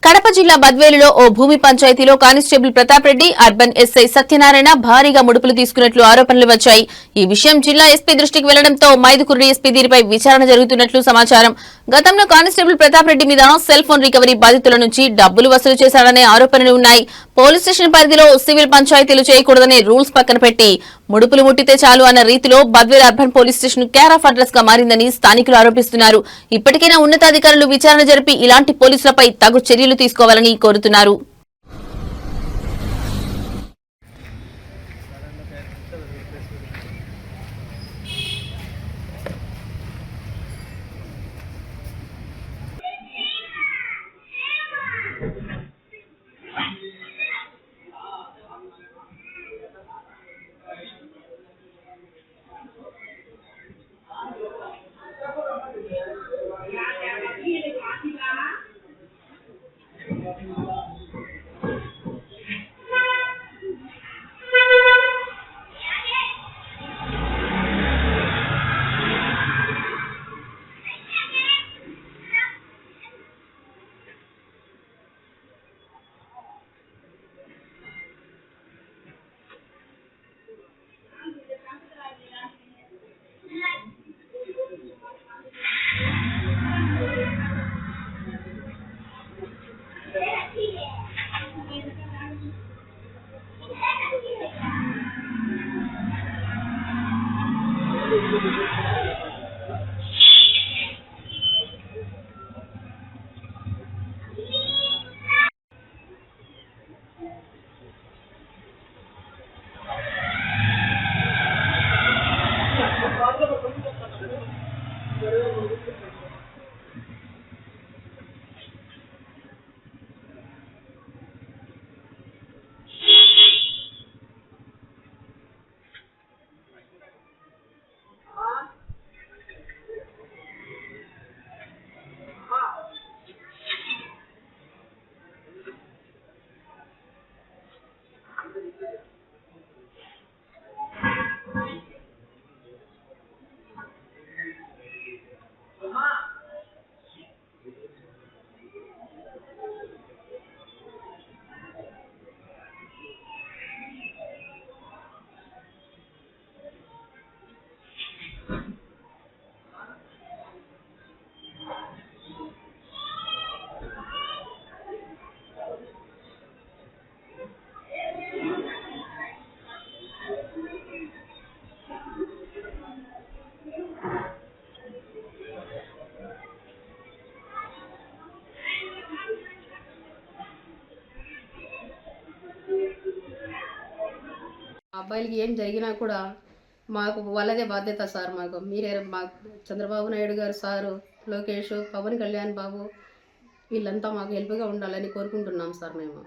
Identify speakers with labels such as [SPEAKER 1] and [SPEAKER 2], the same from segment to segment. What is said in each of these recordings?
[SPEAKER 1] కడప జిల్లా బద్వేలులో ఓ భూమి పంచాయతీలో constable Pratap Reddy, urban SI Satyanarayana భారీగా ముడుపులు తీసుకున్నట్లు ఆరోపణలు వచ్చాయి. ఈ విషయం జిల్లా ఎస్పీ దృష్టికి వెళ్లడంతో మైదుకూరు ఎస్పీ దీనిపై విచారణ జరుగుతున్నట్లు సమాచారం. గతంలో కానిస్టేబుల్ ప్రతాప్ రెడ్డి మీద సెల్ ఫోన్ రికవరీ బాధితుల నుంచి డబ్బులు వసూలు చేశాడనే ఆరోపణలు ఉన్నాయి. పోలీస్ స్టేషన్ పరిధిలో సివిల్ పంచాయతీలు చేయకూడదనే రూల్స్ పక్కన పెట్టి ముడుపులు ముట్టితే చాలు అన్న రీతిలో Badvel urban police station care of address గా మారిందని స్థానికులు ఆరోపిస్తున్నారు. ఇప్పటికైనా ఉన్నతాధికారులు విచారణ జరిపి ఇలాంటి పోలీసులపై తగు చర్యలు తీసుకోవాలని కోరుతున్నారు.
[SPEAKER 2] అబ్బాయిలకి ఏం జరిగినా కూడా మాకు వాళ్ళదే బాధ్యత సార్. మీరే చంద్రబాబు నాయుడు గారు సారు, లోకేష్, పవన్ కళ్యాణ్ బాబు వీళ్ళంతా మాకు హెల్ప్గా ఉండాలని కోరుకుంటున్నాం సార్. మేము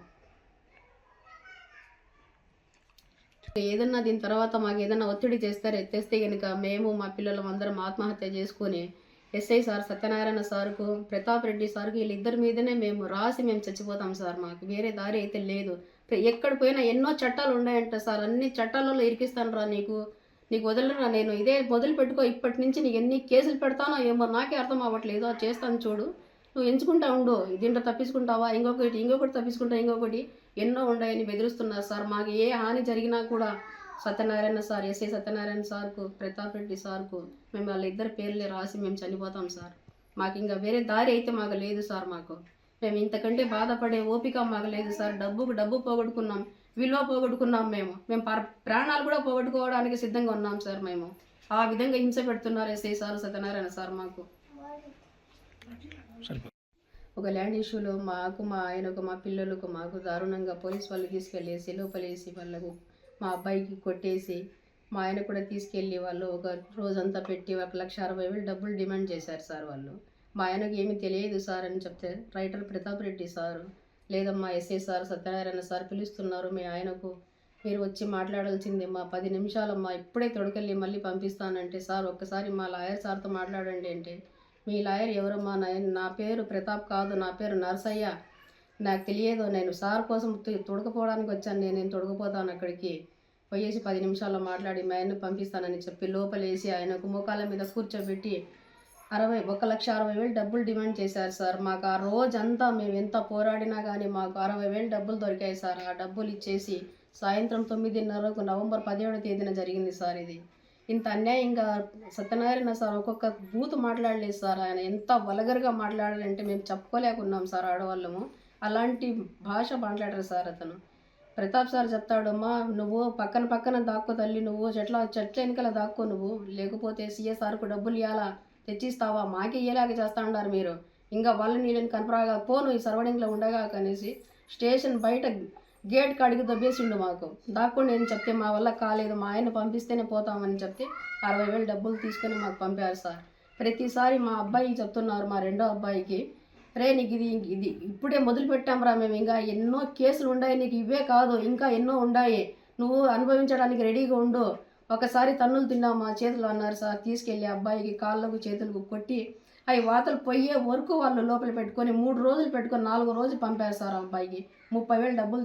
[SPEAKER 2] ఏదన్నా దీని తర్వాత మాకు ఏదన్నా ఒత్తిడి తెస్తే కనుక మేము మా పిల్లలం అందరం ఆత్మహత్య చేసుకుని ఎస్ఐ సార్ సత్యనారాయణ సార్కు, ప్రతాప్ రెడ్డి సార్కు వీళ్ళిద్దరి మీదనే మేము చచ్చిపోతాం సార్. మాకు వేరే దారి అయితే లేదు. ఎక్కడ పోయినా ఎన్నో చట్టాలు ఉన్నాయంట సార్. అన్ని చట్టాలలో ఇరికిస్తాను రా, నీకు వదలరా, నేను ఇదే మొదలు పెట్టుకో, ఇప్పటి నుంచి నీకు ఎన్ని కేసులు పెడతానో ఏమో నాకే అర్థం అవ్వట్లేదు. అది చేస్తాను చూడు, నువ్వు ఎంచుకుంటా ఉండు, దీంట్లో తప్పించుకుంటావా, ఇంకొకటి తప్పించుకుంటా, ఇంకొకటి ఎన్నో ఉన్నాయని బెదిరిస్తున్నారు సార్. మాకు ఏ హాని జరిగినా కూడా సత్యనారాయణ సార్, ఎస్ఐ సత్యనారాయణ సార్కు, ప్రతాప్ రెడ్డి సార్కు మేము వాళ్ళిద్దరి పేర్లే రాసి మేము చనిపోతాం సార్. మాకు ఇంకా వేరే దారి అయితే మాకు లేదు సార్. మేము ఇంతకంటే బాధపడే ఓపిక మాకు లేదు సార్. డబ్బు పోగొట్టుకున్నాం, విలువ పోగొట్టుకున్నాం. మేము ప్రాణాలు కూడా పోగొట్టుకోవడానికి సిద్ధంగా ఉన్నాం సార్. మేము ఆ విధంగా హింస పెడుతున్నారు ఎస్ఐ సార్, సత్యనారాయణ సార్. మాకు ఒక ల్యాండ్ ఇష్యూలో మాకు, మా ఆయనకు, మా పిల్లలకు మాకు దారుణంగా పోలీస్ వాళ్ళు తీసుకెళ్ళేసి లోపలేసి వాళ్ళకు మా అబ్బాయికి కొట్టేసి మా ఆయన కూడా తీసుకెళ్ళి వాళ్ళు ఒక రోజంతా పెట్టి 1,60,000 డబ్బులు డిమాండ్ చేశారు సార్. వాళ్ళు మా ఆయనకు ఏమీ తెలియదు సార్ అని చెప్తే రైటర్ ప్రతాప్ రెడ్డి సారు, లేదమ్మా ఎస్ఐ సార్ సత్యనారాయణ సార్ పిలుస్తున్నారు, మీ ఆయనకు మీరు వచ్చి మాట్లాడాల్సిందే మా 10 నిమిషాలమ్మా, ఇప్పుడే తొడకెళ్ళి మళ్ళీ పంపిస్తానంటే, సార్ ఒక్కసారి మా లాయర్ సార్తో మాట్లాడండి అంటే, మీ లాయర్ ఎవరమ్మా, నా పేరు ప్రతాప్ కాదు, నా పేరు నర్సయ్య, నాకు తెలియదు, నేను సార్ కోసం తొడకపోవడానికి వచ్చాను, నేను తొడకపోతాను అక్కడికి పోయేసి 10 నిమిషాల్లో మాట్లాడి మా ఆయన్ని పంపిస్తానని చెప్పి లోపలేసి ఆయనకు మోకాళ్ళ మీద కూర్చోబెట్టి 1,60,000 డబ్బులు డిమాండ్ చేశారు సార్. మాకు ఆ రోజంతా మేము ఎంత పోరాడినా కానీ మాకు 60,000 డబ్బులు దొరికాయి సార్. ఆ డబ్బులు ఇచ్చేసి సాయంత్రం 9:30కు నవంబర్ 17వ తేదీన జరిగింది సార్ ఇది. ఇంత అన్యాయంగా సత్యనారాయణ సార్ ఒక్కొక్క బూతు మాట్లాడలేదు సార్. ఆయన ఎంత వల్గర్‌గా మాట్లాడారంటే మేము చెప్పుకోలేకున్నాం సార్ ఆడవాళ్ళము. అలాంటి భాష మాట్లాడారు సార్ అతను. ప్రతాప్ సార్ చెప్తాడమ్మా, నువ్వు పక్కన దాక్కో తల్లి, నువ్వు చెట్ల వెనకాల దాక్కో నువ్వు, లేకపోతే సీఏ సార్‌కు డబ్బులు ఇయ్యాలా, తెచ్చిస్తావా, మాకే ఇయ్యేలాగా చేస్తా ఉన్నారు మీరు, ఇంకా వాళ్ళని వీళ్ళని కనపరాగా పో, నువ్వు ఈ సరౌండింగ్లో ఉండగా అనేసి స్టేషన్ బయట గేట్ కాడికి దొబ్బేసిండు మాకు. దాక్కోండి నేను చెప్తే మా వల్ల కాలేదు, మా ఆయన పంపిస్తేనే పోతామని చెప్తే 60,000 డబ్బులు తీసుకొని మాకు పంపారు సార్. ప్రతిసారి మా అబ్బాయికి చెప్తున్నారు, మా రెండో అబ్బాయికి, రే నీకు ఇది ఇప్పుడే మొదలు పెట్టాంరా మేము, ఇంకా ఎన్నో కేసులు ఉన్నాయి నీకు, ఇవే కాదు ఇంకా ఎన్నో ఉన్నాయి, నువ్వు అనుభవించడానికి రెడీగా ఉండు, ఒకసారి తన్నులు తిన్నావు మా చేతులు అన్నారు సార్. తీసుకెళ్ళి అబ్బాయికి కాళ్ళకు చేతులకు కొట్టి అవి వాతలు పోయే వరకు వాళ్ళు లోపల పెట్టుకొని 3 రోజులు పెట్టుకొని 4వ రోజు పంపారు సార్. అబ్బాయికి 30,000 డబ్బులు